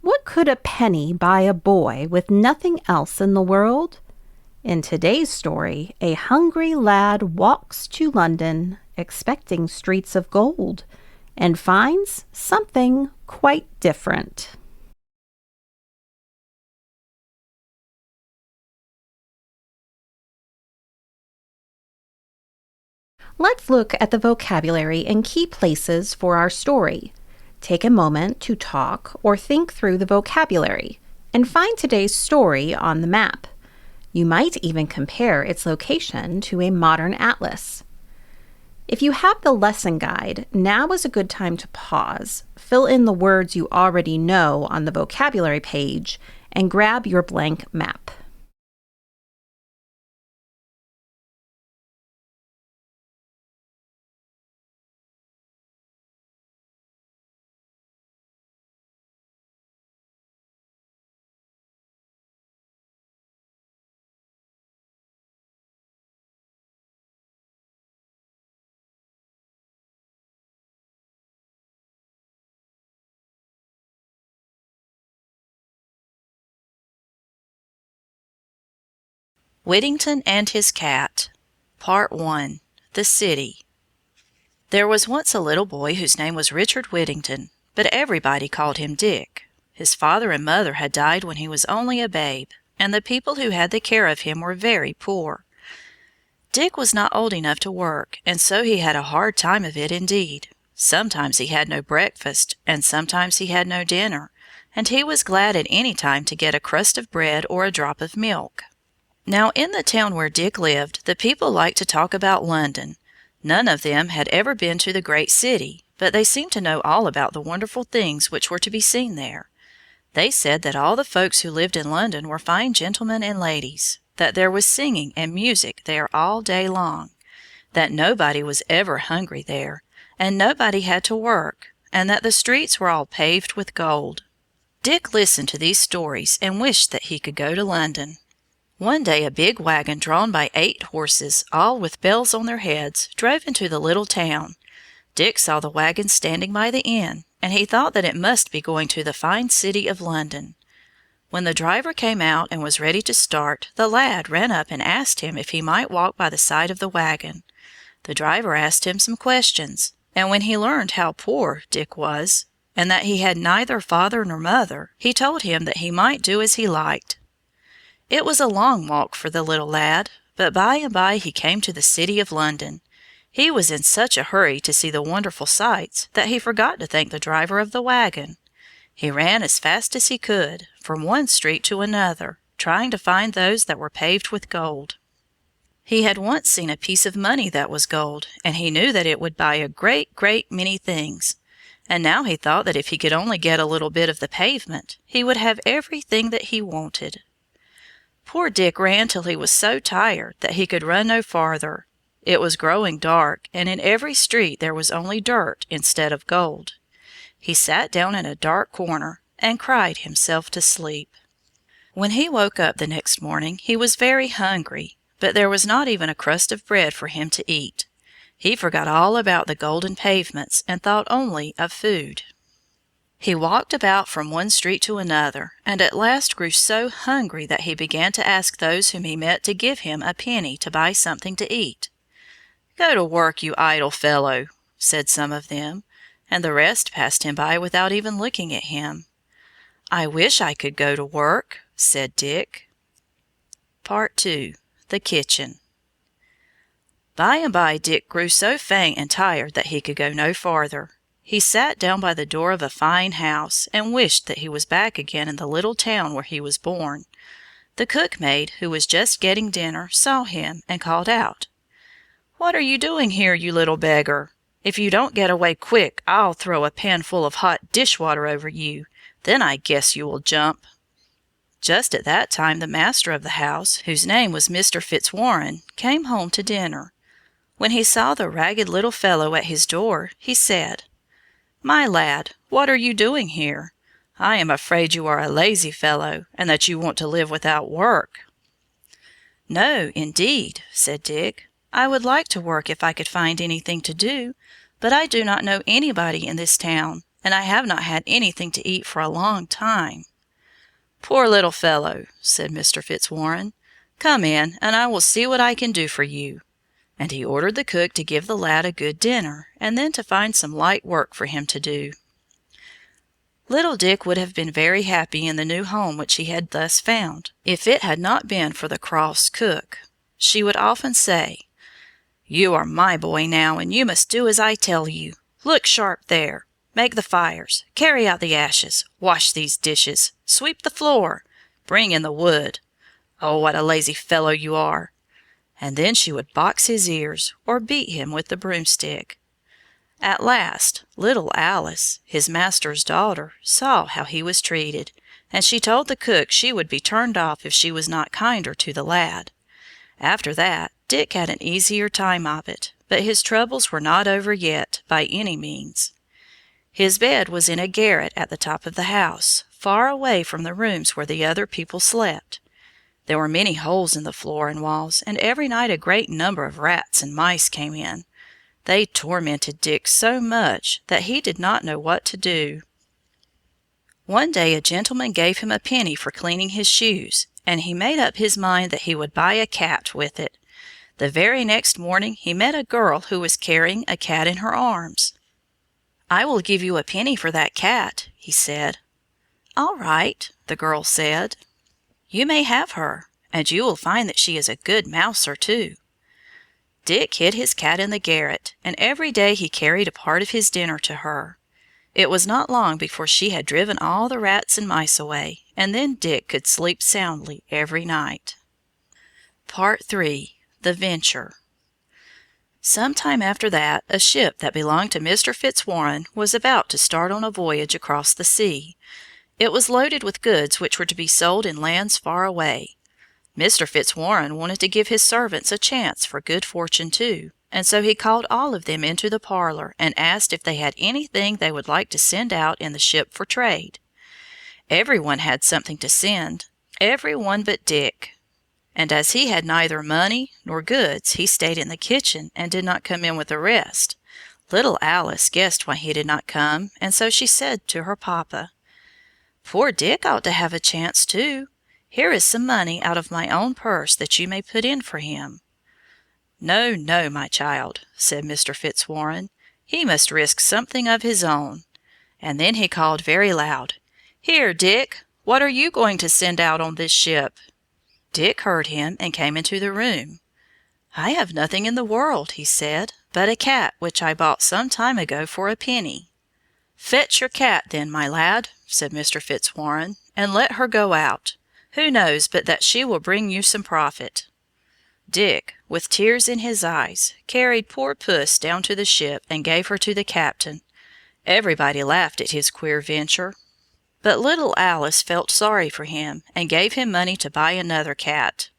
What could a penny buy a boy with nothing else in the world? In today's story, a hungry lad walks to London expecting streets of gold and finds something quite different. Let's look at the vocabulary and key places for our story. Take a moment to talk or think through the vocabulary and find today's story on the map. You might even compare its location to a modern atlas. If you have the lesson guide, now is a good time to pause, fill in the words you already know on the vocabulary page, and grab your blank map. Whittington and His Cat. Part 1. The City. There was once a little boy whose name was Richard Whittington, but everybody called him Dick. His father and mother had died when he was only a babe, and the people who had the care of him were very poor. Dick was not old enough to work, and so he had a hard time of it indeed. Sometimes he had no breakfast, and sometimes he had no dinner, and he was glad at any time to get a crust of bread or a drop of milk. Now in the town where Dick lived, the people liked to talk about London. None of them had ever been to the great city, but they seemed to know all about the wonderful things which were to be seen there. They said that all the folks who lived in London were fine gentlemen and ladies, that there was singing and music there all day long, that nobody was ever hungry there, and nobody had to work, and that the streets were all paved with gold. Dick listened to these stories and wished that he could go to London. One day a big wagon drawn by 8 horses, all with bells on their heads, drove into the little town. Dick saw the wagon standing by the inn, and he thought that it must be going to the fine city of London. When the driver came out and was ready to start, the lad ran up and asked him if he might walk by the side of the wagon. The driver asked him some questions, and when he learned how poor Dick was, and that he had neither father nor mother, he told him that he might do as he liked. It was a long walk for the little lad, but by and by he came to the city of London. He was in such a hurry to see the wonderful sights that he forgot to thank the driver of the wagon. He ran as fast as he could, from one street to another, trying to find those that were paved with gold. He had once seen a piece of money that was gold, and he knew that it would buy a great many things. And now he thought that if he could only get a little bit of the pavement, he would have everything that he wanted. Poor Dick ran till he was so tired that he could run no farther. It was growing dark, and in every street there was only dirt instead of gold. He sat down in a dark corner and cried himself to sleep. When he woke up the next morning, he was very hungry, but there was not even a crust of bread for him to eat. He forgot all about the golden pavements and thought only of food. He walked about from one street to another, and at last grew so hungry that he began to ask those whom he met to give him a penny to buy something to eat. "Go to work, you idle fellow," said some of them, and the rest passed him by without even looking at him. "I wish I could go to work," said Dick. Part 2. The Kitchen. By and by Dick grew so faint and tired that he could go no farther. He sat down by the door of a fine house and wished that he was back again in the little town where he was born. The cook-maid, who was just getting dinner, saw him and called out, "What are you doing here, you little beggar? If you don't get away quick, I'll throw a pan full of hot dish-water over you. Then I guess you will jump." Just at that time the master of the house, whose name was Mr. Fitzwarren, came home to dinner. When he saw the ragged little fellow at his door, he said, "My lad, what are you doing here? I am afraid you are a lazy fellow, and that you want to live without work." "No, indeed," said Dick. "I would like to work if I could find anything to do, but I do not know anybody in this town, and I have not had anything to eat for a long time." "Poor little fellow," said Mr. Fitzwarren. "Come in, and I will see what I can do for you." And he ordered the cook to give the lad a good dinner, and then to find some light work for him to do. Little Dick would have been very happy in the new home which he had thus found, if it had not been for the cross cook. She would often say, "You are my boy now, and you must do as I tell you. Look sharp there. Make the fires, carry out the ashes, wash these dishes, sweep the floor, bring in the wood. Oh, what a lazy fellow you are!" And then she would box his ears, or beat him with the broomstick. At last, little Alice, his master's daughter, saw how he was treated, and she told the cook she would be turned off if she was not kinder to the lad. After that, Dick had an easier time of it, but his troubles were not over yet, by any means. His bed was in a garret at the top of the house, far away from the rooms where the other people slept. There were many holes in the floor and walls, and every night a great number of rats and mice came in. They tormented Dick so much that he did not know what to do. One day a gentleman gave him a penny for cleaning his shoes, and he made up his mind that he would buy a cat with it. The very next morning he met a girl who was carrying a cat in her arms. "I will give you a penny for that cat," he said. "All right," the girl said. "You may have her, and you will find that she is a good mouser too." Dick hid his cat in the garret, and every day he carried a part of his dinner to her. It was not long before she had driven all the rats and mice away, and then Dick could sleep soundly every night. Part III. The Venture. Some time after that, a ship that belonged to Mr. Fitzwarren was about to start on a voyage across the sea. It was loaded with goods which were to be sold in lands far away. Mr. Fitzwarren wanted to give his servants a chance for good fortune too, and so he called all of them into the parlor and asked if they had anything they would like to send out in the ship for trade. Every one had something to send, every one but Dick. And as he had neither money nor goods, he stayed in the kitchen and did not come in with the rest. Little Alice guessed why he did not come, and so she said to her papa, "Poor Dick ought to have a chance too. Here is some money out of my own purse that you may put in for him." "No, no, my child," said Mr. Fitzwarren. "He must risk something of his own." And then he called very loud, "Here, Dick, what are you going to send out on this ship?" Dick heard him and came into the room. "I have nothing in the world," he said, "but a cat which I bought some time ago for a penny." "Fetch your cat, then, my lad," said Mr. Fitzwarren, "and let her go out. Who knows but that she will bring you some profit?" Dick, with tears in his eyes, carried poor Puss down to the ship and gave her to the captain. Everybody laughed at his queer venture, but little Alice felt sorry for him and gave him money to buy another cat.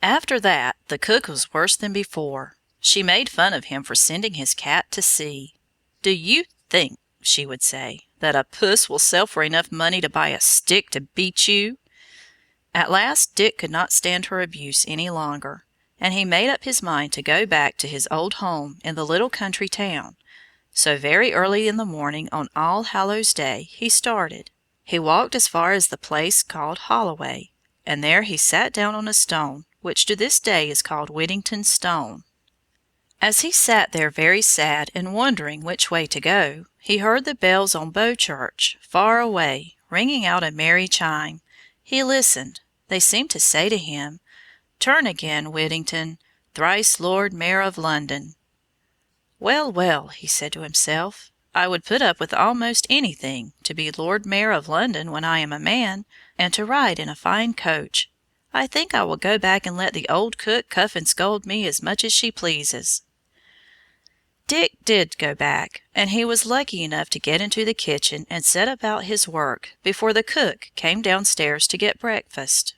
After that, the cook was worse than before. She made fun of him for sending his cat to sea. "Do you think," she would say, "that a puss will sell for enough money to buy a stick to beat you?" At last Dick could not stand her abuse any longer, and he made up his mind to go back to his old home in the little country town. So very early in the morning on All Hallows Day he started. He walked as far as the place called Holloway, and there he sat down on a stone, which to this day is called Whittington's stone. As he sat there very sad and wondering which way to go, he heard the bells on Bow Church, far away, ringing out a merry chime. He listened. They seemed to say to him, "Turn again, Whittington, thrice Lord Mayor of London." "Well, well," he said to himself, "I would put up with almost anything to be Lord Mayor of London when I am a man, and to ride in a fine coach. I think I will go back and let the old cook cuff and scold me as much as she pleases." Dick did go back, and he was lucky enough to get into the kitchen and set about his work before the cook came downstairs to get breakfast.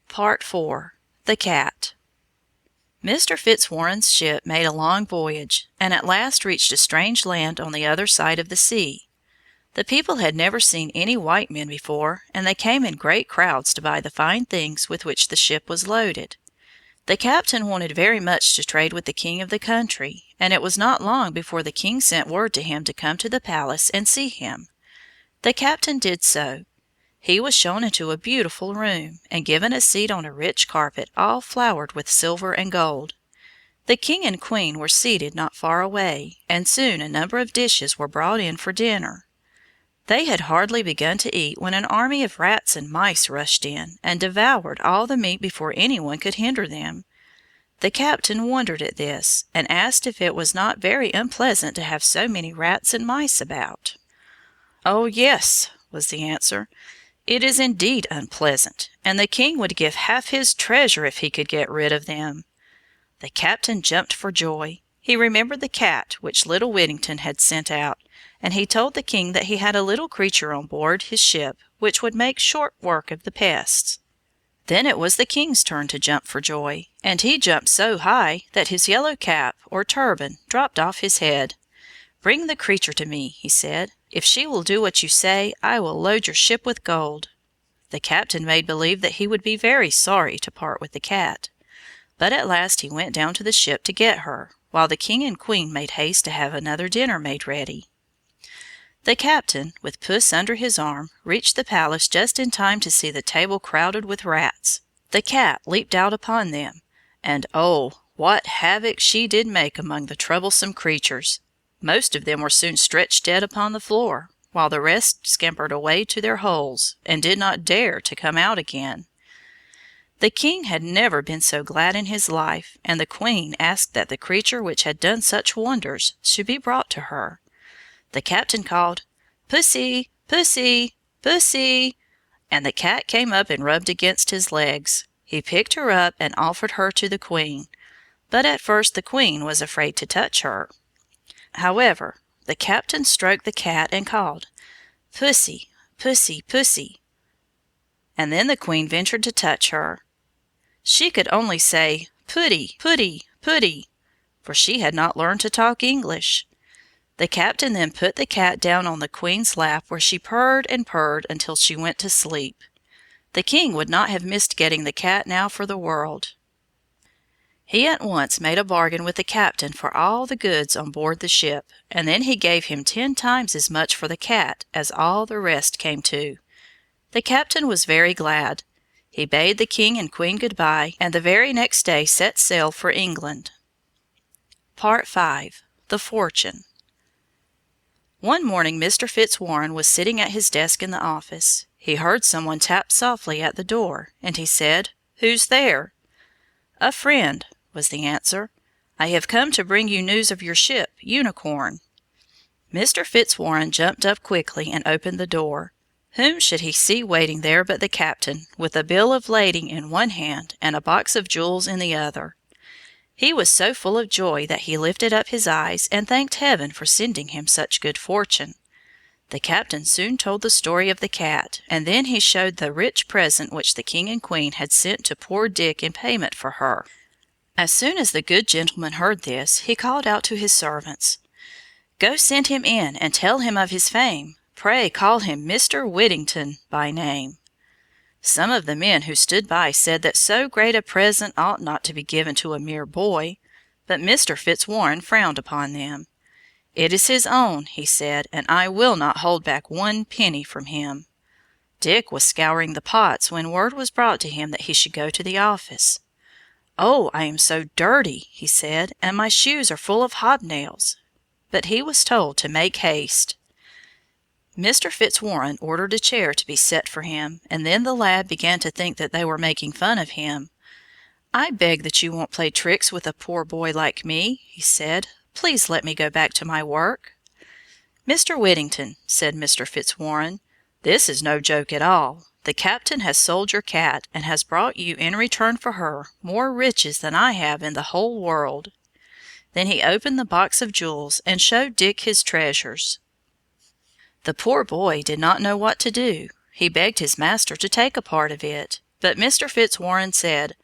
Part IV. The Cat. Mr. Fitzwarren's ship made a long voyage, and at last reached a strange land on the other side of the sea. The people had never seen any white men before, and they came in great crowds to buy the fine things with which the ship was loaded. The captain wanted very much to trade with the king of the country, and it was not long before the king sent word to him to come to the palace and see him. The captain did so. He was shown into a beautiful room, and given a seat on a rich carpet all flowered with silver and gold. The king and queen were seated not far away, and soon a number of dishes were brought in for dinner. They had hardly begun to eat when an army of rats and mice rushed in and devoured all the meat before anyone could hinder them. The captain wondered at this, and asked if it was not very unpleasant to have so many rats and mice about. "Oh, yes," was the answer. "It is indeed unpleasant, and the king would give half his treasure if he could get rid of them." The captain jumped for joy. He remembered the cat which little Whittington had sent out, and he told the king that he had a little creature on board his ship which would make short work of the pests. Then it was the king's turn to jump for joy, and he jumped so high that his yellow cap or turban dropped off his head. "Bring the creature to me," he said. "If she will do what you say, I will load your ship with gold." The captain made believe that he would be very sorry to part with the cat. But at last he went down to the ship to get her, while the king and queen made haste to have another dinner made ready. The captain, with Puss under his arm, reached the palace just in time to see the table crowded with rats. The cat leaped out upon them, and oh, what havoc she did make among the troublesome creatures! Most of them were soon stretched dead upon the floor, while the rest scampered away to their holes, and did not dare to come out again. The king had never been so glad in his life, and the queen asked that the creature which had done such wonders should be brought to her. The captain called, "Pussy, pussy, pussy," and the cat came up and rubbed against his legs. He picked her up and offered her to the queen, but at first the queen was afraid to touch her. However, the captain stroked the cat and called, "Pussy, pussy, pussy," and then the queen ventured to touch her. She could only say, "Putty, putty, putty," for she had not learned to talk English. The captain then put the cat down on the queen's lap, where she purred and purred until she went to sleep. The king would not have missed getting the cat now for the world. He at once made a bargain with the captain for all the goods on board the ship, and then he gave him 10 times as much for the cat as all the rest came to. The captain was very glad. He bade the king and queen good-bye, and the very next day set sail for England. Part V. The Fortune. One morning Mr. Fitzwarren was sitting at his desk in the office. He heard someone tap softly at the door, and he said, "Who's there?" "A friend," was the answer. "I have come to bring you news of your ship, Unicorn." Mr. Fitzwarren jumped up quickly and opened the door. Whom should he see waiting there but the captain, with a bill of lading in one hand and a box of jewels in the other. He was so full of joy that he lifted up his eyes and thanked heaven for sending him such good fortune. The captain soon told the story of the cat, and then he showed the rich present which the king and queen had sent to poor Dick in payment for her. As soon as the good gentleman heard this, he called out to his servants, "Go send him in and tell him of his fame. Pray call him Mr. Whittington by name." Some of the men who stood by said that so great a present ought not to be given to a mere boy, but Mr. Fitzwarren frowned upon them. "It is his own," he said, "and I will not hold back 1 penny from him." Dick was scouring the pots when word was brought to him that he should go to the office. "Oh, I am so dirty," he said, "and my shoes are full of hobnails." But he was told to make haste. Mr. Fitzwarren ordered a chair to be set for him, and then the lad began to think that they were making fun of him. "I beg that you won't play tricks with a poor boy like me," he said. "Please let me go back to my work." "Mr. Whittington," said Mr. Fitzwarren, "this is no joke at all. The captain has sold your cat, and has brought you in return for her more riches than I have in the whole world." Then he opened the box of jewels and showed Dick his treasures. The poor boy did not know what to do. He begged his master to take a part of it, but Mr. Fitzwarren said,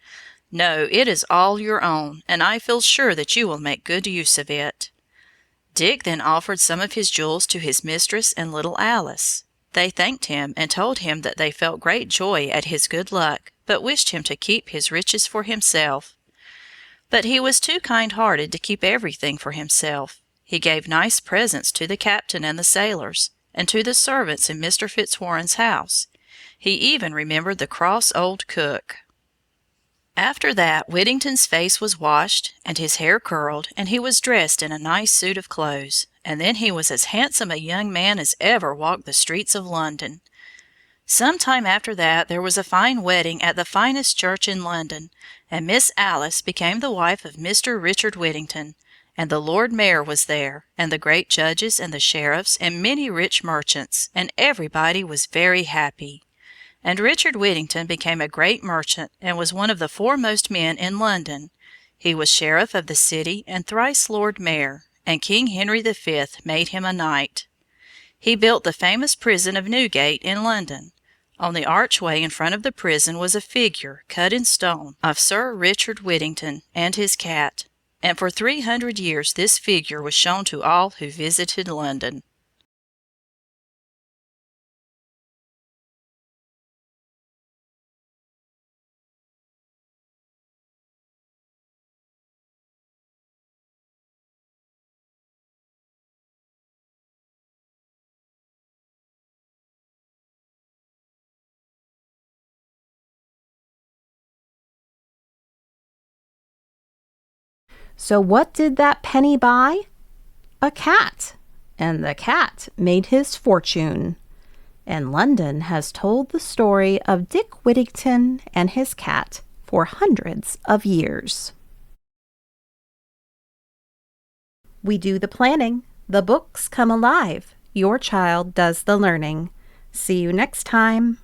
"No, it is all your own, and I feel sure that you will make good use of it." Dick then offered some of his jewels to his mistress and little Alice. They thanked him and told him that they felt great joy at his good luck, but wished him to keep his riches for himself. But he was too kind-hearted to keep everything for himself. He gave nice presents to the captain and the sailors, and to the servants in Mr. Fitzwarren's house. He even remembered the cross old cook. After that, Whittington's face was washed, and his hair curled, and he was dressed in a nice suit of clothes, and then he was as handsome a young man as ever walked the streets of London. Some time after that there was a fine wedding at the finest church in London, and Miss Alice became the wife of Mr. Richard Whittington, and the Lord Mayor was there, and the great judges and the sheriffs and many rich merchants, and everybody was very happy. And Richard Whittington became a great merchant, and was one of the foremost men in London. He was sheriff of the city and thrice Lord Mayor, and King Henry V made him a knight. He built the famous prison of Newgate in London. On the archway in front of the prison was a figure cut in stone of Sir Richard Whittington and his cat, and for 300 years this figure was shown to all who visited London. So what did that penny buy? A cat. And the cat made his fortune. And London has told the story of Dick Whittington and his cat for hundreds of years. We do the planning. The books come alive. Your child does the learning. See you next time.